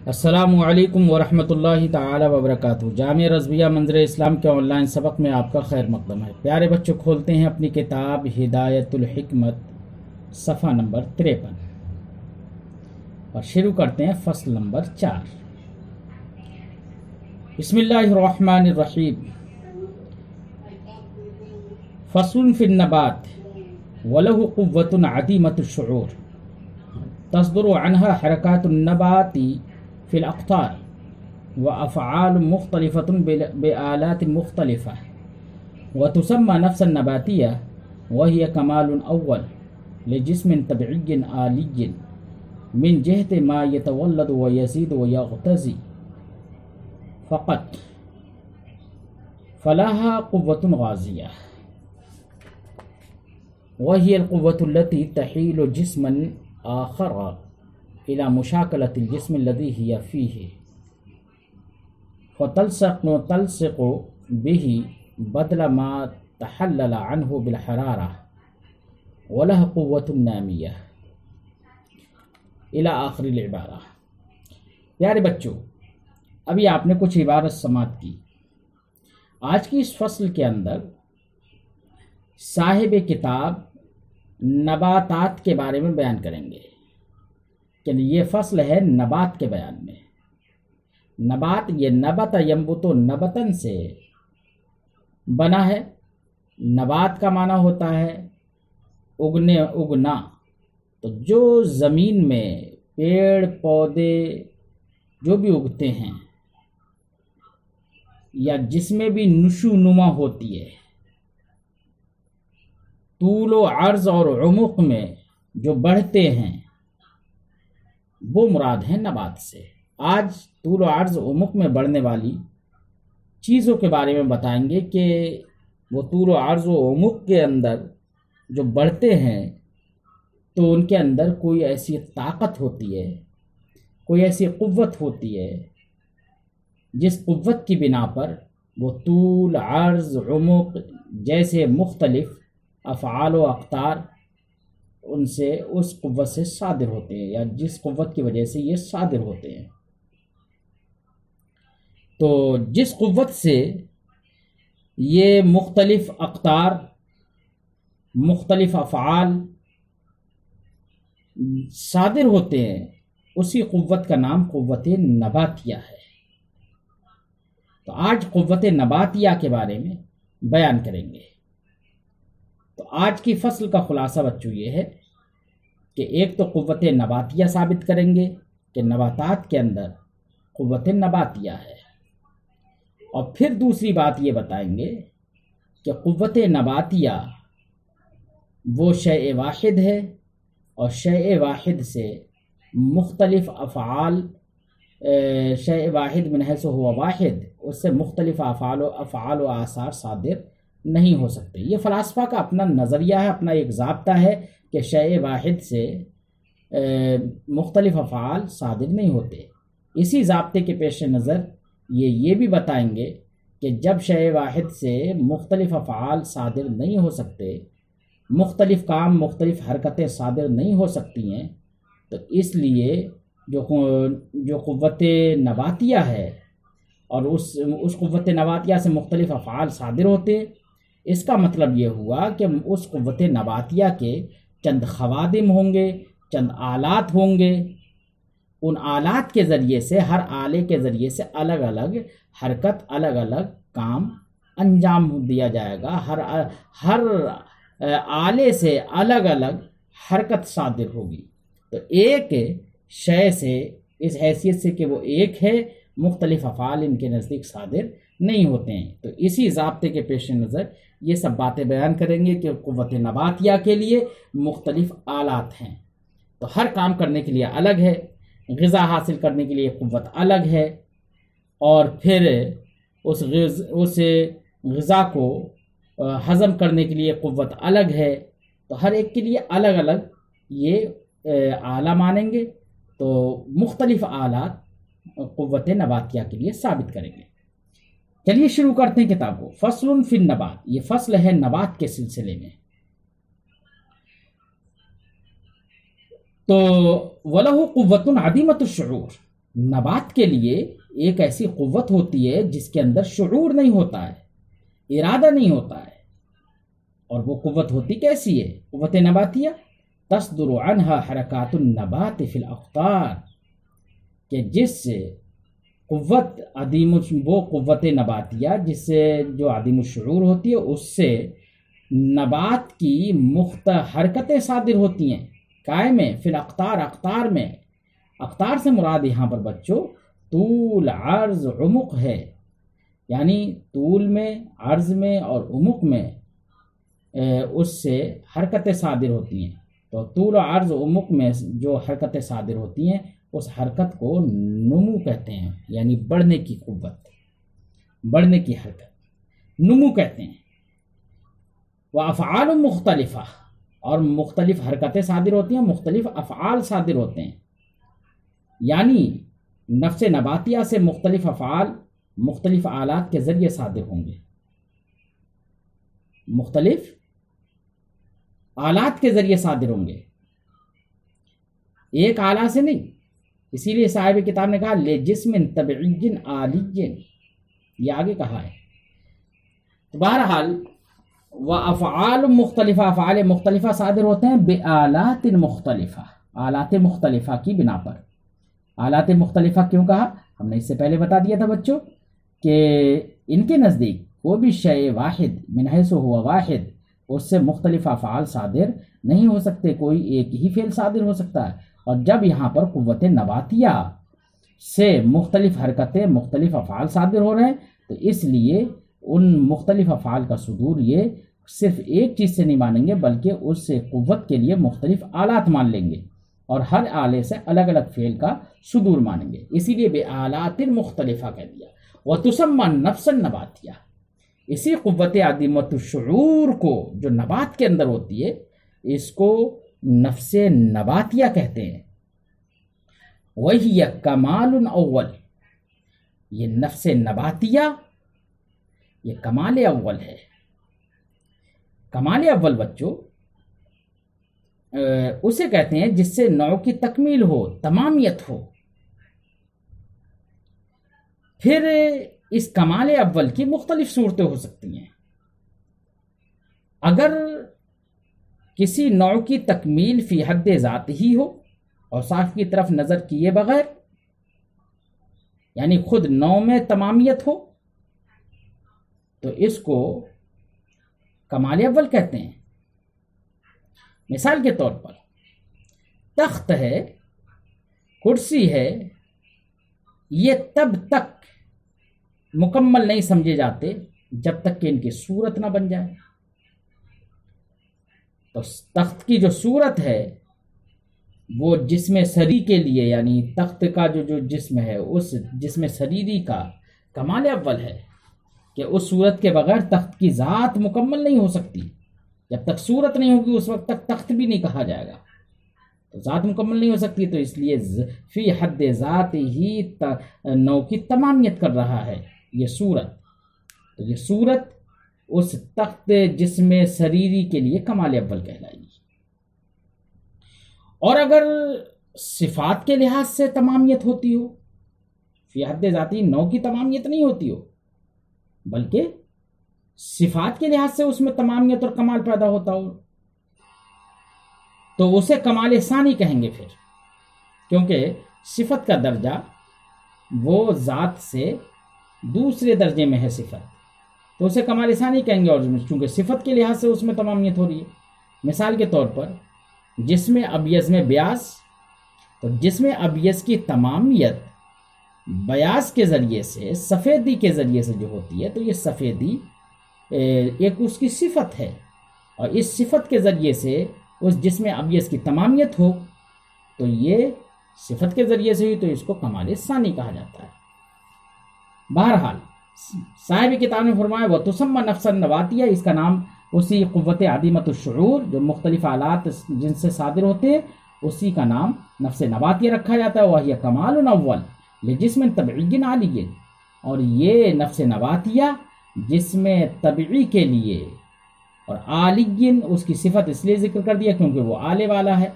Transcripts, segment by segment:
السلام علیکم ورحمۃ اللہ تعالی وبرکاتہ۔ جامعہ رضویہ منظر اسلام کے آن لائن سبق میں آپ کا خیر مقدم ہے۔ پیارے بچوں، کھولتے ہیں اپنی کتاب ہدایت الحکمت، صفحہ نمبر 53 اور شروع کرتے ہیں فصل نمبر 4۔ بسم اللہ الرحمن الرحیم۔ فصل فی النبات وله قوة عدیمۃ الشعور تصدر عنها حرکات النبات فی الاقطار وافعال مختلفة بآلات مختلفة وتسمى نفس النباتیہ وهي کمال اول لجسم طبعی آلی من جهة ما يتولد ويزيد ويغتزي فقط فلها قوة غازية وهي القوة التي تحيل جسما آخر إلى مشاكلة الجسم الذي هي فيه فتلصق به بدل ما تحلل عنه بالحرارة ولها قوة نامية إلى آخر العبارة۔ پیارے بچوں، ابھی آپ نے کچھ عبارت سماعت کی۔ آج کی اس فصل کے اندر صاحب کتاب نباتات کے بارے میں بیان کریں گے کہ یہ فصل ہے نبات کے بیان میں۔ نبات، یہ نبت ینبت نبتن سے بنا ہے۔ نبات کا معنی ہوتا ہے اگنا۔ تو جو زمین میں پیڑ پودے جو بھی اگتے ہیں یا جس میں بھی نشو نما ہوتی ہے، طول و عرض اور عمق میں جو بڑھتے ہیں، وہ مراد ہیں نبات سے۔ آج طول و عرض عمق میں بڑھنے والی چیزوں کے بارے میں بتائیں گے کہ وہ طول و عرض و عمق کے اندر جو بڑھتے ہیں تو ان کے اندر کوئی ایسی طاقت ہوتی ہے، کوئی ایسی قوت ہوتی ہے جس قوت کی بنا پر وہ طول عرض عمق جیسے مختلف افعال و اقطار ان سے اس قوت سے صادر ہوتے ہیں، یا جس قوت کی وجہ سے یہ صادر ہوتے ہیں۔ تو جس قوت سے یہ مختلف اقطار، مختلف افعال صادر ہوتے ہیں، اسی قوت کا نام قوت نباتیہ ہے۔ تو آج قوت نباتیہ کے بارے میں بیان کریں گے۔ تو آج کی فصل کا خلاصہ بچوں یہ ہے کہ ایک تو قوت نباتیہ ثابت کریں گے کہ نباتات کے اندر قوت نباتیہ ہے، اور پھر دوسری بات یہ بتائیں گے کہ قوت نباتیہ وہ شیء واحد ہے، اور شیء واحد سے مختلف افعال، شیء واحد من حیث ہوا واحد، اس سے مختلف افعال و آثار صادر نہیں ہو سکتے۔ یہ فلاسفہ کا اپنا نظریہ ہے، اپنا ایک ضابطہ ہے کہ شیء واحد سے مختلف افعال صادر نہیں ہوتے۔ اسی ضابطے کے پیش نظر یہ بھی بتائیں گے کہ جب شیء واحد سے مختلف افعال صادر نہیں ہو سکتے، مختلف کام، مختلف حرکتیں صادر نہیں ہو سکتی ہیں، تو اس لیے جو قوت نباتیہ ہے اور اس قوت نباتیہ سے مختلف افعال صادر ہوتے ہیں، اس کا مطلب یہ ہوا کہ اس قوت نباتیہ کے چند خوادم ہوں گے، چند آلات ہوں گے۔ ان آلات کے ذریعے سے، ہر آلے کے ذریعے سے الگ الگ حرکت، الگ الگ کام انجام دیا جائے گا۔ ہر آلے سے الگ الگ حرکت صادر ہوگی۔ تو ایک شے سے، اس حیثیت سے کہ وہ ایک ہے، مختلف افعال ان کے نزدیک صادر نہیں ہوتے ہیں۔ تو اسی ضابطے کے پیش نظر یہ سب باتیں بیان کریں گے کہ قوت نباتیہ کے لیے مختلف آلات ہیں، تو ہر کام کرنے کے لیے الگ ہے، غذا حاصل کرنے کے لیے قوت الگ ہے، اور پھر اس غذا کو ہضم کرنے کے لیے قوت الگ ہے۔ تو ہر ایک کے لیے الگ الگ یہ آلہ مانیں گے، تو مختلف آلات قوت نباتیہ کے لیے ثابت کریں گے۔ چلیے شروع کرتے ہیں کتاب کو۔ فصل فی النبات، یہ فصل ہے نبات کے سلسلے میں۔ تو وَلَهُ قُوَّةٌ عَدِيمَةُ الشُّعُورِ، نبات کے لیے ایک ایسی قوت ہوتی ہے جس کے اندر شعور نہیں ہوتا ہے، ارادہ نہیں ہوتا ہے، اور وہ قوت ہوتی کیسی ہے؟ قوت نباتیہ، تصدر عنہا حرکات النبات فی الاقطار، کہ جس سے قوت وہ قوت نباتیہ جس سے جو عدیم الشعور ہوتی ہے، اس سے نبات کی حرکتیں صادر ہوتی ہیں، قائم ہے فی الاقطار، اقطار میں۔ اقطار سے مراد یہاں پر بچوں طول، عرض، عمق ہے، یعنی طول میں، عرض میں اور عمق میں اس سے حرکتیں صادر ہوتی ہیں۔ تو طول و عرض و عمق میں جو حرکتیں صادر ہوتی ہیں اس حرکت کو نمو کہتے ہیں، یعنی بڑھنے کی قوت، بڑھنے کی حرکت نمو کہتے ہیں۔ وَأَفْعَالٌ مختلفہ، اور مختلف حرکتیں صادر ہوتی ہیں، مختلف افعال صادر ہوتے ہیں، یعنی نفس نباتیہ سے مختلف افعال مختلف آلات کے ذریعے صادر ہوں گے، مختلف آلات کے ذریعے صادر ہوں گے، ایک آلہ سے نہیں۔ اسی لیے صاحب کتاب نے کہا لِجِسْمٍ طَبْعِيٍّ عَالِيٍّ، یہ آگے کہا ہے۔ تو بہرحال وَأَفْعَالٌ مختلفہ، افعال مختلفہ صادر ہوتے ہیں بآلات مختلفہ، آلات مختلفہ کی بنا پر۔ آلات مختلفہ کیوں کہا؟ ہم نے اس سے پہلے بتا دیا تھا بچوں کہ ان کے نزدیک کوئی بھی شے واحد من حیث ہوا واحد، اس سے مختلف افعال صادر نہیں ہو سکتے، کوئی ایک ہی فعل صادر ہو سکتا ہے۔ اور جب یہاں پر قوت نباتیہ سے مختلف حرکتیں، مختلف افعال صادر ہو رہے ہیں، تو اس لیے ان مختلف افعال کا صدور یہ صرف ایک چیز سے نہیں مانیں گے، بلکہ اس سے قوت کے لیے مختلف آلات مان لیں گے، اور ہر آلے سے الگ الگ فعل کا صدور مانیں گے، اسی لیے بآلات مختلفہ کہہ دیا۔ وَتُسَمَّى النَّفْسَ النَّبَاتِیَہ، اسی قوت عدیمۃ الشعور کو جو نبات کے اندر ہوتی ہے، اس کو نفس نباتیہ کہتے ہیں۔ وَهِيَ کمال اول، یہ نفس نباتیہ یہ کمال اول ہے۔ کمال اول بچوں اسے کہتے ہیں جس سے نوع کی تکمیل ہو، تمامیت ہو۔ پھر اس کمال اول کی مختلف صورتیں ہو سکتی ہیں۔ اگر کسی نوع کی تکمیل فی حد ذات ہی ہو اور صاحب کی طرف نظر کیے بغیر، یعنی خود نوع میں تمامیت ہو، تو اس کو کمال اول کہتے ہیں۔ مثال کے طور پر تخت ہے، کرسی ہے، یہ تب تک مکمل نہیں سمجھے جاتے جب تک کہ ان کی صورت نہ بن جائے۔ تو تخت کی جو صورت ہے وہ جسم سری کے لیے، یعنی تخت کا جو جسم ہے، اس جسم سریری کا کمال اول ہے کہ اس صورت کے بغیر تخت کی ذات مکمل نہیں ہو سکتی۔ جب تک صورت نہیں ہوگی اس وقت تک تخت بھی نہیں کہا جائے گا، تو ذات مکمل نہیں ہو سکتی۔ تو اس لیے فی حد ذات ہی نوع کی تمامیت کر رہا ہے یہ صورت، تو یہ صورت اس تخت جسم سریری کے لیے کمال اول کہلائے گی۔ اور اگر صفات کے لحاظ سے تمامیت ہوتی ہو، فی حد ذاتی نوع کی تمامیت نہیں ہوتی ہو، بلکہ صفات کے لحاظ سے اس میں تمامیت اور کمال پیدا ہوتا ہو، تو اسے کمال ثانی کہیں گے پھر، کیونکہ صفت کا درجہ وہ ذات سے دوسرے درجے میں ہے صفت، تو اسے کمال ثانی کہیں گے، اور چونکہ صفت کے لحاظ سے اس میں تمامیت ہو رہی ہے۔ مثال کے طور پر جسم ابیض میں بیاض، تو جسم ابیض کی تمامیت بیاض کے ذریعے سے، سفیدی کے ذریعے سے جو ہوتی ہے، تو یہ سفیدی ایک اس کی صفت ہے، اور اس صفت کے ذریعے سے اس جسم ابیض کی تمامیت ہو، تو یہ صفت کے ذریعے سے ہوئی، تو اس کو کمال ثانی کہا جاتا ہے۔ بہرحال صاحب کتاب نے فرمایا وَتُسَمَّى نَفْسَ النَّبَاتِیَہ، اس کا نام اسی قوت عدیمۃ الشعور جو مختلف آلات جن سے صادر ہوتے ہیں، اسی کا نام نفس نباتیہ رکھا جاتا ہے۔ وَهِيَ کمال اول لجسم طبعی عالی، اور یہ نفس نباتیہ جسم طبعی کے لیے، اور عالی اس کی صفت اس لیے ذکر کر دیا کیونکہ وہ آلے والا ہے،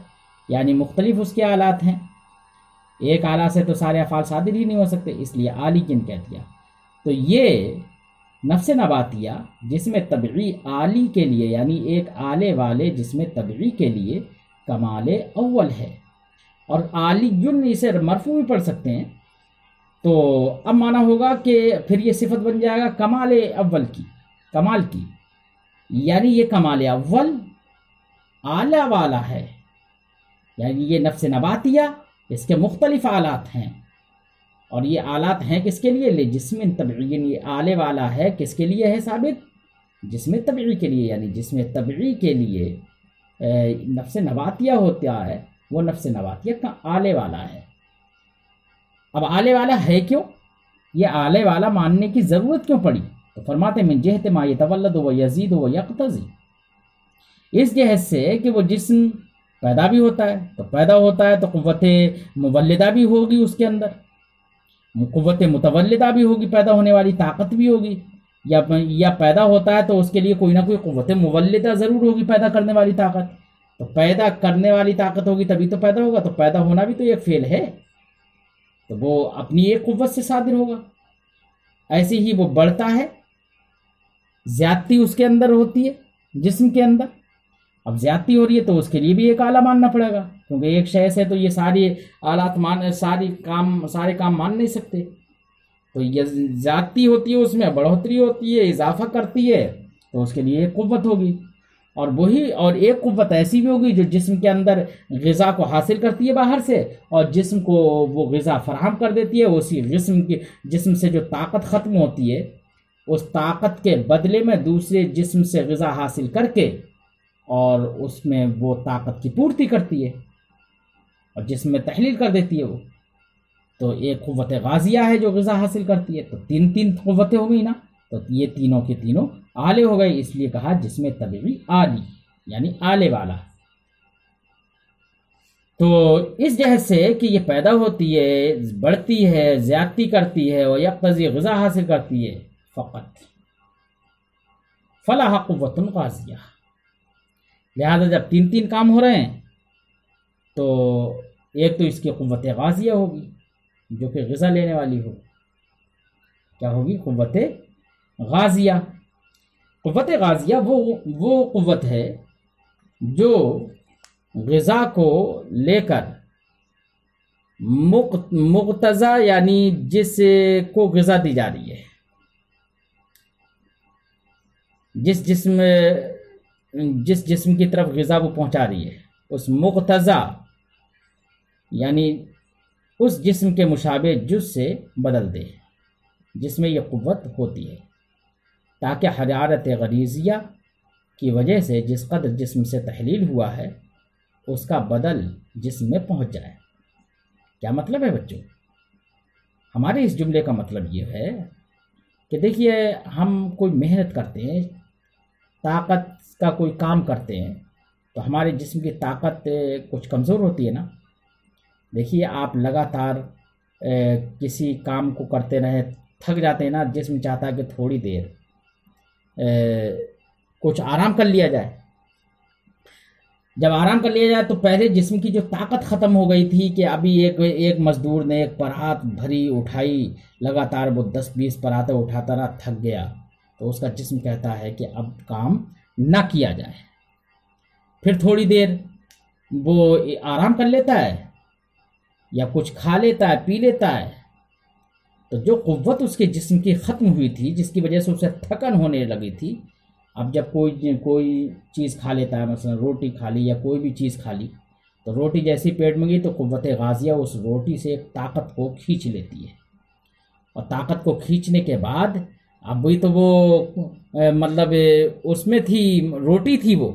یعنی مختلف اس کے آلات ہیں۔ ایک آلہ سے تو سارے افعال صادر ہی نہیں ہو سکتے، اس لیے آلی کن کہہ دیا۔ تو یہ نفس نباتیہ جسم طبعی آلی کے لیے، یعنی ایک آلے والے جسم طبعی کے لیے کمال اول ہے، اور آلی جن اسے مرفوع بھی پڑھ سکتے ہیں۔ تو اب معنی ہوگا کہ پھر یہ صفت بن جائے گا کمال اول کی، کمال کی، یعنی یہ کمال اول اعلیٰ والا ہے، یعنی یہ نفس نباتیہ اس کے مختلف آلات ہیں، اور یہ آلات ہیں کس کے لیے؟ جسم طبعی، یہ آلے والا ہے کس کے لیے ہے ثابت؟ جسم طبعی کے لیے، یعنی جسم طبعی کے لیے نفس نباتیہ ہوتا ہے، وہ نفس نباتیہ کا آلے والا ہے۔ اب آلے والا ہے کیوں؟ یہ آلے والا ماننے کی ضرورت کیوں پڑی؟ تو فرماتے من جہت ما یتولد و یزید و یقتضی، اس جہت سے کہ وہ جسم پیدا بھی ہوتا ہے، تو پیدا ہوتا ہے تو قوت مولدہ بھی ہوگی اس کے اندر، قوت متولدہ بھی ہوگی، پیدا ہونے والی طاقت بھی ہوگی، یا پیدا ہوتا ہے تو اس کے لیے کوئی نہ کوئی قوت مولدہ ضرور ہوگی، پیدا کرنے والی طاقت۔ تو پیدا کرنے والی طاقت ہوگی تبھی تو پیدا ہوگا، تو پیدا ہونا بھی تو ایک فعل ہے، تو وہ اپنی ایک قوت سے صادر ہوگا۔ ایسے ہی وہ بڑھتا ہے، زیادتی اس کے اندر ہوتی ہے جسم کے اندر، اب زیادتی ہو رہی ہے تو اس کے لیے بھی ایک آلہ ماننا پڑے گا، کیونکہ ایک شے سے تو یہ ساری آلات سارے کام مان نہیں سکتے، تو یہ زیادتی ہوتی ہے، اس میں بڑھوتری ہوتی ہے، اضافہ کرتی ہے، تو اس کے لیے ایک قوت ہوگی، اور ایک قوت ایسی بھی ہوگی جو جسم کے اندر غذا کو حاصل کرتی ہے باہر سے، اور جسم کو وہ غذا فراہم کر دیتی ہے، اسی جسم سے جو طاقت ختم ہوتی ہے اس طاقت کے بدلے میں دوسرے جسم سے غذا حاصل کر کے اور اس میں وہ طاقت کی پورتی کرتی ہے اور جسم میں تحلیل کر دیتی ہے وہ۔ تو ایک قوت غازیہ ہے جو غذا حاصل کرتی ہے، تو تین قوتیں ہو گئی نا، تو یہ تینوں کے تینوں آلے ہو گئے، اس لیے کہا جسم طبعی آلی، یعنی آلے والا۔ تو اس جہت سے کہ یہ پیدا ہوتی ہے، بڑھتی ہے، زیادتی کرتی ہے، اور یقتضی غذا حاصل کرتی ہے، فقط فلاح قوت غازیہ، لہذا جب تین کام ہو رہے ہیں تو ایک تو اس کی قوت غازیہ ہوگی جو کہ غذا لینے والی ہو، کیا ہوگی؟ قوت غازیہ۔ قوت غازیہ وہ قوت ہے جو غذا کو لے کر مقتضا، یعنی جس کو غذا دی جا رہی ہے، جس جسم کی طرف غذا وہ پہنچا رہی ہے، اس مقتضا یعنی اس جسم کے مشابہ جز سے بدل دے جس میں یہ قوت ہوتی ہے، تاکہ حرارت غریزیہ کی وجہ سے جس قدر جسم سے تحلیل ہوا ہے اس کا بدل جسم میں پہنچ جائے۔ کیا مطلب ہے بچوں؟ ہمارے اس جملے کا مطلب یہ ہے کہ دیکھیے، ہم کوئی محنت کرتے ہیں، طاقت کا کوئی کام کرتے ہیں، تو ہمارے جسم کی طاقت کچھ کمزور ہوتی ہے نا۔ دیکھیے، آپ لگاتار کسی کام کو کرتے رہیں، تھک جاتے ہیں نا، جسم چاہتا ہے کہ تھوڑی دیر کچھ آرام کر لیا جائے۔ جب آرام کر لیا جائے تو پہلے جسم کی جو طاقت ختم ہو گئی تھی کہ ابھی ایک مزدور نے ایک پرات بھری اٹھائی، لگاتار وہ 10-20 پراتیں اٹھاتا رہا، تھک گیا، تو اس کا جسم کہتا ہے کہ اب کام نہ کیا جائے، پھر تھوڑی دیر وہ آرام کر لیتا ہے یا کچھ کھا لیتا ہے، پی لیتا ہے۔ تو جو قوت اس کے جسم کی ختم ہوئی تھی، جس کی وجہ سے اسے تھکن ہونے لگی تھی، اب جب کوئی چیز کھا لیتا ہے، مثلا روٹی کھا لی یا کوئی بھی چیز کھا لی، تو روٹی جیسی پیٹ میں گئی تو قوت غازیہ اس روٹی سے طاقت کو کھینچ لیتی ہے، اور طاقت کو کھینچنے کے بعد اب وہی تو وہ مطلب اس میں تھی، روٹی تھی وہ،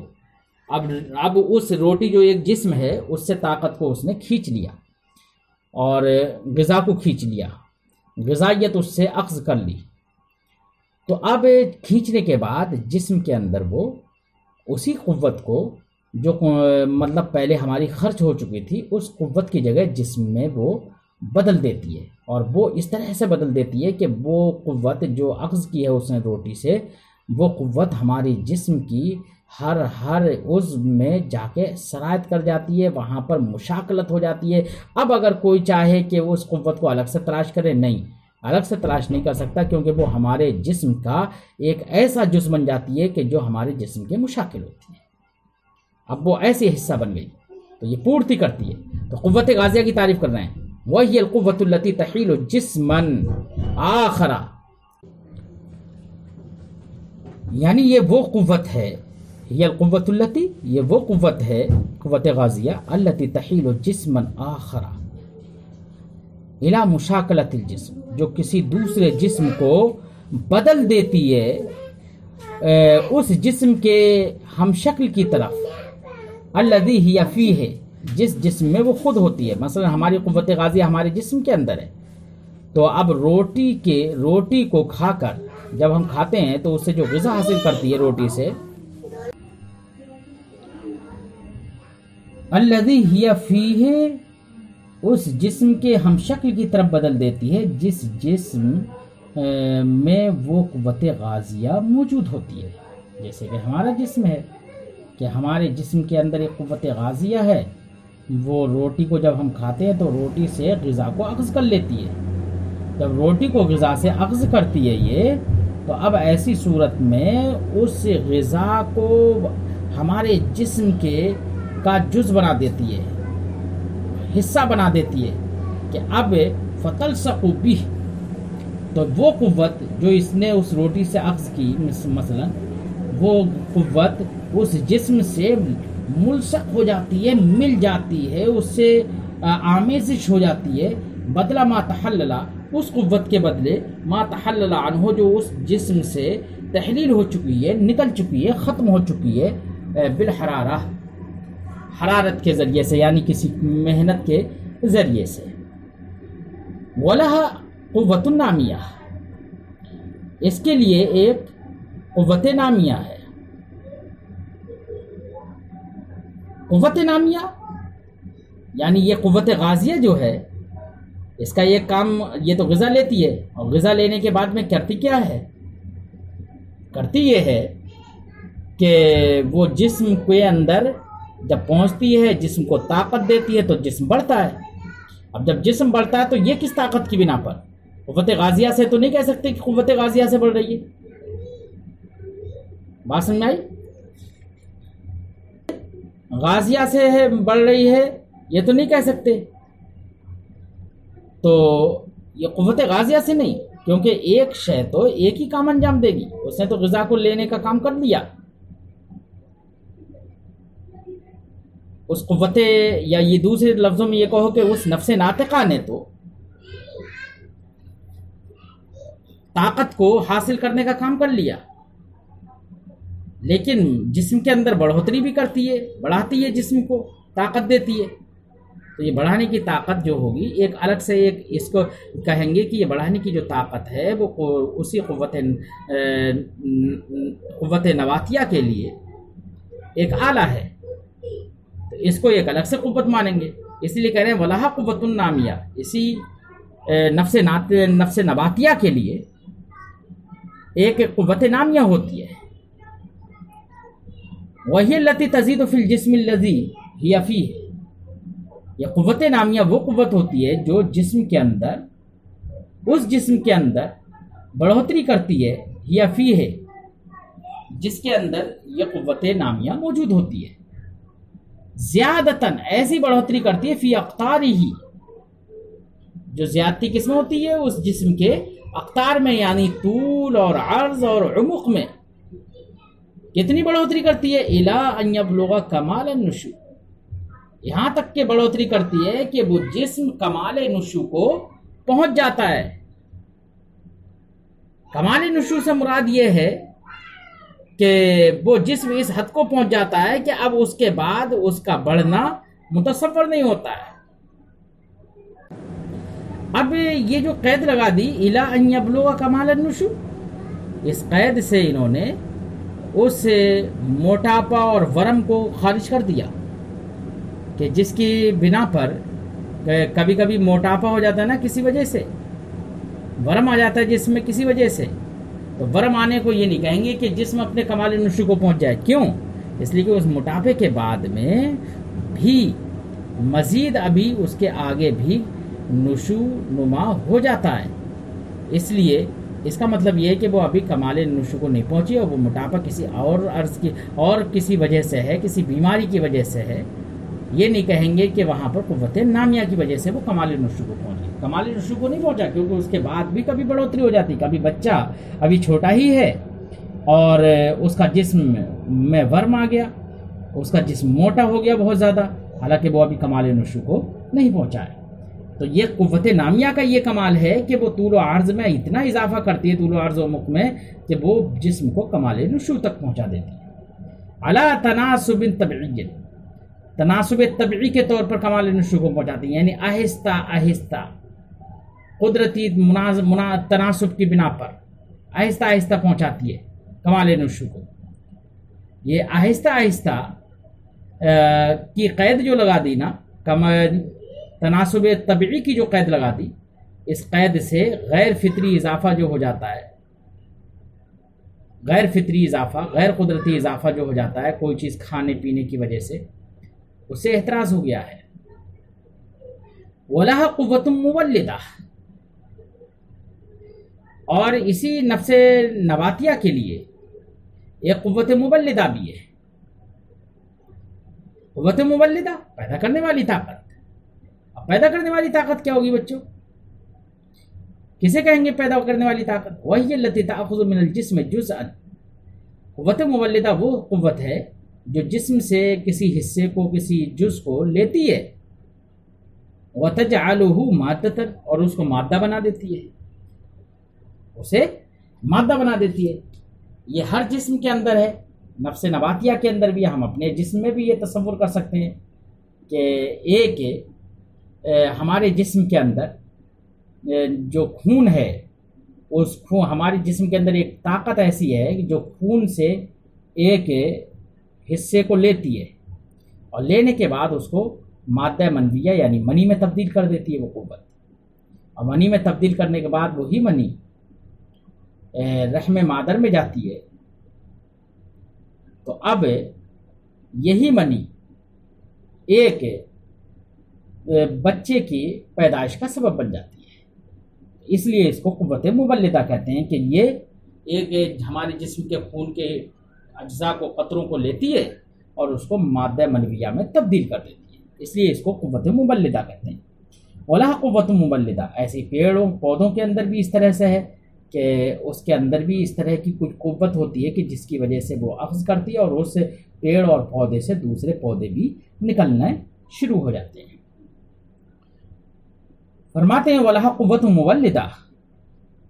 اب اس روٹی جو ایک جسم ہے اس سے طاقت کو اس نے کھینچ لیا اور غذا کو کھینچ لیا، غذائیت اس سے اخذ کر لی۔ تو اب کھینچنے کے بعد جسم کے اندر وہ اسی قوت کو جو مطلب پہلے ہماری خرچ ہو چکی تھی، اس قوت کی جگہ جسم میں وہ بدل دیتی ہے، اور وہ اس طرح سے بدل دیتی ہے کہ وہ قوت جو اخذ کی ہے اس نے روٹی سے، وہ قوت ہمارے جسم کی ہر عضو میں جا کے سرایت کر جاتی ہے، وہاں پر مشاکلت ہو جاتی ہے۔ اب اگر کوئی چاہے کہ وہ اس قوت کو الگ سے تلاش کرے، نہیں، الگ سے تلاش نہیں کر سکتا، کیونکہ وہ ہمارے جسم کا ایک ایسا جز بن جاتی ہے کہ جو ہمارے جسم کے مشاکل ہوتی ہے۔ اب وہ ایسی حصہ بن گئی تو یہ پورتی کرتی ہے۔ تو قوت غازیہ کی تعریف کر رہے ہیں، وہی القوت التي تحیل جسما آخر، یعنی یہ وہ قوت ہے، یہ القوت التي، یہ وہ قوت ہے، قوت غازیہ، التي تحیل جسما آخر الى مشاکلت الجسم، جو کسی دوسرے جسم کو بدل دیتی ہے اس جسم کے ہم شکل کی طرف، الذی ہی فیہ، جس جسم میں وہ خود ہوتی ہے۔ مثلا ہماری قوت غازیہ ہمارے جسم کے اندر ہے، تو اب روٹی کو کھا کر جب ہم کھاتے ہیں تو اس سے جو غذا حاصل کرتی ہے روٹی سے، الذی ہی فیہ، اس جسم کے ہم شکل کی طرف بدل دیتی ہے جس جسم میں وہ قوت غازیہ موجود ہوتی ہے۔ جیسے کہ ہمارا جسم ہے، کہ ہمارے جسم کے اندر ایک قوت غازیہ ہے، وہ روٹی کو جب ہم کھاتے ہیں تو روٹی سے غذا کو اخذ کر لیتی ہے۔ جب روٹی کو غذا سے اخذ کرتی ہے یہ، تو اب ایسی صورت میں اس غذا کو ہمارے جسم کا جز بنا دیتی ہے، حصہ بنا دیتی ہے، کہ اب فتلصق بہ، تو وہ قوت جو اس نے اس روٹی سے اخذ کی، مثلا وہ قوت اس جسم سے ملصق ہو جاتی ہے، مل جاتی ہے، اس سے آمیزش ہو جاتی ہے، بدلہ ما تحلل، اس قوت کے بدلے ما تحلل عنہ، جو اس جسم سے تحلیل ہو چکی ہے، نکل چکی ہے، ختم ہو چکی ہے، بالحرارہ، حرارت کے ذریعے سے، یعنی کسی محنت کے ذریعے سے۔ وَلَهَا قُوَّةٌ نَامِیَہ، اس کے لیے ایک قوت نامیہ ہے۔ قوت نامیہ یعنی یہ قوت غازیہ جو ہے، اس کا یہ کام، یہ تو غذا لیتی ہے، اور غذا لینے کے بعد میں کرتی کیا ہے؟ کرتی یہ ہے کہ وہ جسم کے اندر جب پہنچتی ہے، جسم کو طاقت دیتی ہے تو جسم بڑھتا ہے۔ اب جب جسم بڑھتا ہے تو یہ کس طاقت کی بنا پر؟ قوت غازیہ سے تو نہیں کہہ سکتے کہ قوت غازیہ سے بڑھ رہی ہے۔ بات سمجھ میں آئی؟ غازیہ سے بڑھ رہی ہے یہ تو نہیں کہہ سکتے، تو یہ قوت غازیہ سے نہیں، کیونکہ ایک شے تو ایک ہی کام انجام دے گی، اس نے تو غذا کو لینے کا کام کر دیا۔ اس قوت، یا یہ دوسرے لفظوں میں یہ کہو کہ اس نفس ناطقہ نے تو طاقت کو حاصل کرنے کا کام کر لیا، لیکن جسم کے اندر بڑھوتری بھی کرتی ہے، بڑھاتی ہے، جسم کو طاقت دیتی ہے۔ تو یہ بڑھانے کی طاقت جو ہوگی، ایک الگ سے ایک اس کو کہیں گے کہ یہ بڑھانے کی جو طاقت ہے وہ اسی قوت نباتیہ کے لیے ایک آلہ ہے، تو اس کو ایک الگ سے قوت مانیں گے، اس لیے کہہ رہے ہیں وَلَهَا قُوَّةٌ نَامِیَہ، اسی نفس نباتیہ کے لیے ایک قوت نامیہ ہوتی ہے۔ وَهِيَ الَّتِي تَزِيدُ فِي الْجِسْمِ الَّذِي هِيَ فِيهِ، یہ قوت نامیہ وہ قوت ہوتی ہے جو جسم کے اندر، اس جسم کے اندر بڑھوتری کرتی ہے، یا فیہ، جس کے اندر یہ قوت نامیہ موجود ہوتی ہے، زیادتاً، ایسی بڑھوتری کرتی ہے، فی اقطارہ، جو زیادتی کس میں ہوتی ہے؟ اس جسم کے اقطار میں، یعنی طول اور عرض اور عمق میں۔ کتنی بڑھوتری کرتی ہے؟ الی ان یبلغ کمال النشوء، یہاں تک کہ بڑھوتری کرتی ہے کہ وہ جسم کمال نشوء کو پہنچ جاتا ہے۔ کمال نشوء سے مراد یہ ہے کہ وہ جسم اس حد کو پہنچ جاتا ہے کہ اب اس کے بعد اس کا بڑھنا متصور نہیں ہوتا ہے۔ اب یہ جو قید لگا دی الی ان یبلغ کمال النشوء، اس قید سے انہوں نے اس موٹاپا اور ورم کو خارج کر دیا، کہ جس کی بنا پر کبھی کبھی موٹاپا ہو جاتا ہے نا کسی وجہ سے، ورم آ جاتا ہے جسم میں کسی وجہ سے، تو ورم آنے کو یہ نہیں کہیں گے کہ جسم اپنے کمال نشو کو پہنچ جائے. کیوں؟ اس لیے کہ اس موٹاپے کے بعد میں بھی مزید ابھی اس کے آگے بھی نشو نما ہو جاتا ہے. اس لیے اس کا مطلب یہ ہے کہ وہ ابھی کمال نشو کو نہیں پہنچی اور وہ موٹاپا کسی اور عرض کی اور کسی وجہ سے ہے، کسی بیماری کی وجہ سے ہے. یہ نہیں کہیں گے کہ وہاں پر قوت نامیہ کی وجہ سے وہ کمال نشو کو پہنچ گئی. کمال نشو کو نہیں پہنچا کیونکہ اس کے بعد بھی کبھی بڑھوتری ہو جاتی. کبھی بچہ ابھی چھوٹا ہی ہے اور اس کا جسم میں ورم آ گیا، اس کا جسم موٹا ہو گیا بہت زیادہ، حالانکہ وہ ابھی کمال نشو کو نہیں پہنچا ہے. تو یہ قوت نامیہ کا یہ کمال ہے کہ وہ طول و عرض میں اتنا اضافہ کرتی ہے، طول و عرض و مق میں، کہ وہ جسم کو کمال نشو تک پہنچا دیتی ہے. علی تناسب طبعی، تناسب طبعی کے طور پر کمال نشو کو پہنچاتی ہے، یعنی آہستہ آہستہ قدرتی تناسب کی بنا پر آہستہ آہستہ پہنچاتی ہے کمال نشو کو. یہ آہستہ آہستہ کی قید جو لگا دی نا، تناسب طبعی کی جو قید لگا دی، اس قید سے غیر فطری اضافہ جو ہو جاتا ہے، غیر فطری اضافہ، غیر قدرتی اضافہ جو ہو جاتا ہے کوئی چیز کھانے پینے کی وجہ سے، اس سے احتراز ہو گیا ہے. وَلَهَا قُوَّةٌ مُوَلِّدَةٌ، اور اسی نفس نباتیہ کے لیے ایک قوت مولدہ بھی ہے. قوت مولدہ پیدا کرنے والی طاقت. اب پیدا کرنے والی طاقت کیا ہوگی بچوں؟ کسے کہیں گے پیدا کرنے والی طاقت؟ وہی التي تأخذ من الجسم جزءا. قوت مولدہ وہ قوت ہے جو جسم سے کسی حصے کو، کسی جز کو لیتی ہے، وتجعله مادة، اور اس کو مادہ بنا دیتی ہے، اسے مادہ بنا دیتی ہے. یہ ہر جسم کے اندر ہے، نفس نباتیہ کے اندر بھی. ہم اپنے جسم میں بھی یہ تصور کر سکتے ہیں کہ ایک ہمارے جسم کے اندر جو خون ہے، اس خون، ہمارے جسم کے اندر ایک طاقت ایسی ہے جو خون سے ایک حصے کو لیتی ہے اور لینے کے بعد اس کو مادہ منویہ یعنی منی میں تبدیل کر دیتی ہے وہ قوت. اور منی میں تبدیل کرنے کے بعد وہی منی رحم مادر میں جاتی ہے. تو اب یہی منی ایک بچے کی پیدائش کا سبب بن جاتی ہے. اس لیے اس کو قوت مولدہ کہتے ہیں کہ یہ ایک ہمارے جسم کے خون کے اجزاء کو، قطروں کو لیتی ہے اور اس کو مادہ منویہ میں تبدیل کر دیتی ہے. اس لیے اس کو قوت مولدہ کہتے ہیں. وَلَهَا قُوَّةٌ مُوَلِّدَةٌ. ایسے پیڑوں پودوں کے اندر بھی اس طرح سے ہے کہ اس کے اندر بھی اس طرح کی کچھ قوت ہوتی ہے کہ جس کی وجہ سے وہ اخذ کرتی ہے اور اس پیڑ اور پودے سے دوسرے پودے بھی نکلنا شروع ہو جاتے ہیں. فرماتے ہیں وَلَهَا قُوَّةٌ مُوَلِّدَةٌ.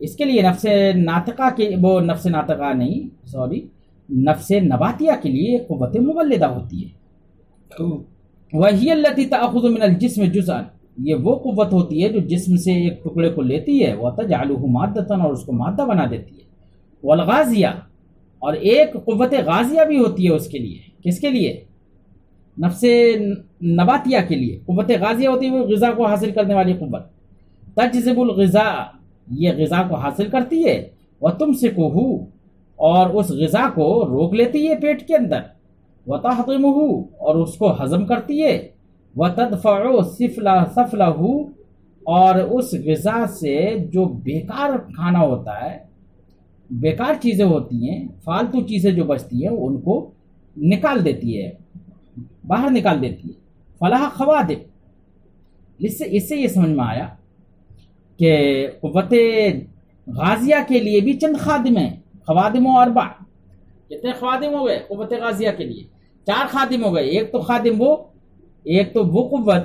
اس کے لیے نفس ناطقہ کے، وہ نفس ناطقہ نہیں، سوری، نفس نباتیہ کے لیے قوت مولدہ ہوتی ہے. وَهِيَ الَّتِي تَأْخُذُ مِنَ الْجِسْمِ جُزْءًا. یہ وہ قوت ہوتی ہے جو جسم سے ایک ٹکڑے کو لیتی ہے، وَتَجْعَلُهُ مَادَّةً، اور اس کو مادہ بنا دیتی ہے. وَالْغَازِيَةُ. اور ایک قوت غازیہ بھی ہوتی ہے اس کے لیے. کس کے لیے؟ نفس نباتیہ کے لیے قوت غازیہ ہوتی ہے، وہ غذا کو حاصل کرنے والی قوت. تجذب الغذاء. یہ غذا کو حاصل کرتی ہے. وَتُمْسِكُهُ. اور اس غذا کو روک لیتی ہے پیٹ کے اندر. وَتَحْطِمُهُ. اور اس کو ہضم کرتی ہے. وَتَدْفَعُ سَفْلَهُ. اور اس غذا سے جو بیکار کھانا ہوتا ہے، بیکار چیزیں ہوتی ہیں، فالتو چیزیں جو بچتی ہیں، ان کو نکال دیتی ہے، باہر نکال دیتی ہے. فلاح خوادم. اس سے یہ سمجھ میں آیا کہ قوت غازیہ کے لیے بھی چند خادم ہیں. خوادم و اربع. کتنے خادم ہو گئے قوت غازیہ کے لیے؟ 4 خادم ہو گئے. ایک تو وہ قوت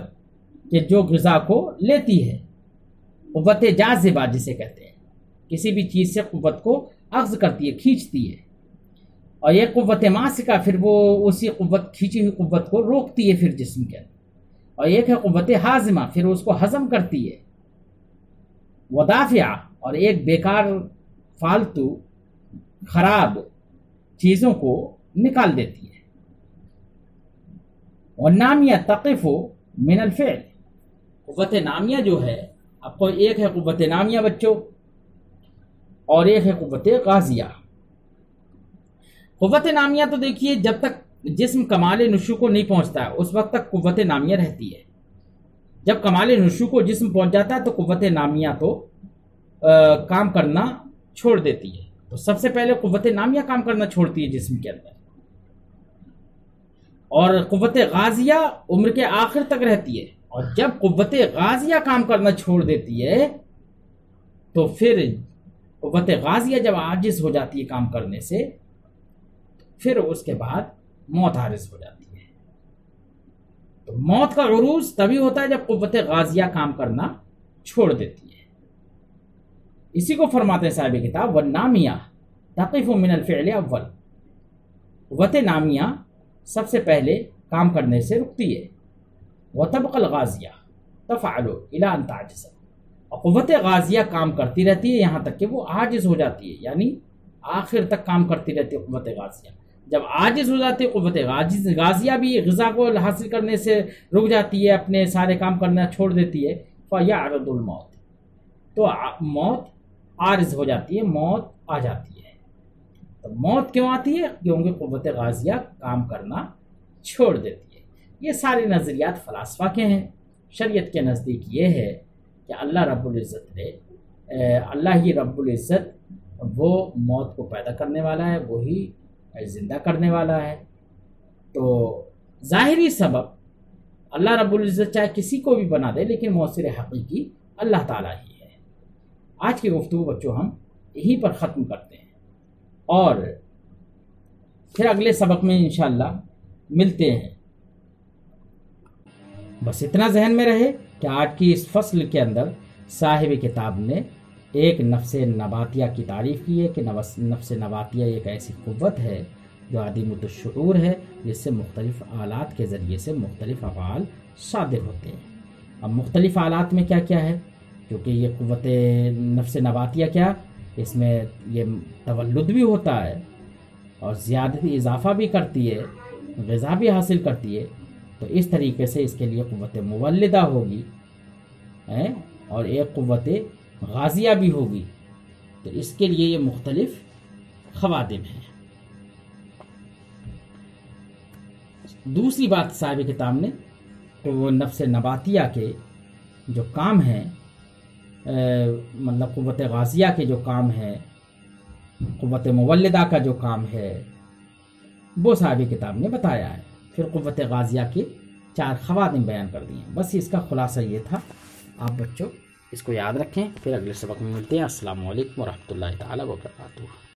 کہ جو غذا کو لیتی ہے، قوت جاذبہ جسے کہتے ہیں، کسی بھی چیز سے قوت کو اخذ کرتی ہے، کھینچتی ہے. اور یہ قوت ماسکہ، پھر وہ اسی قوت، کھینچی ہوئی قوت کو روکتی ہے پھر جسم کے اندر. اور ایک ہے قوت ہاضمہ، پھر اس کو ہضم کرتی ہے. ودافعہ. اور ایک بیکار، فالتو، خراب چیزوں کو نکال دیتی ہے. والنامیہ تقف من الفعل. قوت نامیہ جو ہے، آپ کو ایک ہے قوت نامیہ بچوں، اور ایک ہے قوت غازیہ۔ قوت نامیہ تو دیکھیے جب تک جسم کمال نشو کو نہیں پہنچتا ہے اس وقت تک قوت نامیہ رہتی ہے۔ جب کمال نشو کو جسم پہنچ جاتا ہے تو قوت نامیہ تو کام کرنا چھوڑ دیتی ہے۔ تو سب سے پہلے قوت نامیہ کام کرنا چھوڑتی ہے جسم کے اندر، اور قوت غازیہ عمر کے آخر تک رہتی ہے۔ اور جب قوت غازیہ کام کرنا چھوڑ دیتی ہے تو پھر قوت غازیہ جب عاجز ہو جاتی ہے کام کرنے سے، پھر اس کے بعد موت عارض ہو جاتی ہے۔ تو موت کا عروج تبھی ہوتا ہے جب قوت غازیہ کام کرنا چھوڑ دیتی ہے۔ اسی کو فرماتے ہیں صاحب کتاب والنامیہ تقف من الفعل اول، قوت نامیہ سب سے پہلے کام کرنے سے رکتی ہے۔ وتبقى الغازیہ تفعل الى ان تعجز، اور قوت غازیہ کام کرتی رہتی ہے یہاں تک کہ وہ عاجز ہو جاتی ہے، یعنی آخر تک کام کرتی رہتی ہے قوت غازیہ۔ جب عاجز ہو جاتی ہے قوت غازیہ بھی غذا کو حاصل کرنے سے رک جاتی ہے، اپنے سارے کام کرنا چھوڑ دیتی ہے، فیعرض الموت، تو موت عارض ہو جاتی ہے، موت آ جاتی ہے۔ تو موت کیوں آتی ہے؟ کیونکہ قوت غازیہ کام کرنا چھوڑ دیتی ہے۔ یہ سارے نظریات فلاسفہ کے ہیں۔ شریعت کے نزدیک یہ ہے کہ اللہ رب العزت نے اللہ ہی رب العزت وہ موت کو پیدا کرنے والا ہے، وہی زندہ کرنے والا ہے۔ تو ظاہری سبب اللہ رب العزت چاہے کسی کو بھی بنا دے، لیکن مؤثر حقیقی اللہ تعالیٰ ہی ہے۔ آج کی گفتگو بچوں ہم یہیں پر ختم کرتے ہیں، اور پھر اگلے سبق میں انشاءاللہ ملتے ہیں۔ بس اتنا ذہن میں رہے کہ آج کی اس فصل کے اندر صاحب کتاب نے ایک نفس نباتیہ کی تعریف کی ہے کہ نفس نباتیہ ایک ایسی قوت ہے جو عدیم الشعور ہے، جس سے مختلف آلات کے ذریعے سے مختلف افعال صادر ہوتے ہیں۔ اب مختلف آلات میں کیا کیا ہے؟ کیونکہ یہ قوت نفس نباتیہ کیا، اس میں یہ تولد بھی ہوتا ہے اور زیادتی اضافہ بھی کرتی ہے، غذا بھی حاصل کرتی ہے، تو اس طریقے سے اس کے لیے قوت مولدہ ہوگی اور ایک قوت غازیہ بھی ہوگی، تو اس کے لیے یہ مختلف خوادم ہیں۔ دوسری بات صاحب کتاب نے تو وہ نفس نباتیہ کے جو کام ہیں، مطلب قوت غازیہ کے جو کام ہے، قوت مولدہ کا جو کام ہے، وہ صاحب کتاب نے بتایا ہے۔ پھر قوت غازیہ کے 4 خوادم بیان کر دی ہیں۔ بس اس کا خلاصہ یہ تھا۔ آپ بچوں اس کو یاد رکھیں، پھر اگلے سبق میں ملتے ہیں۔ السلام علیکم ورحمۃ اللہ تعالیٰ وبرکاتہ۔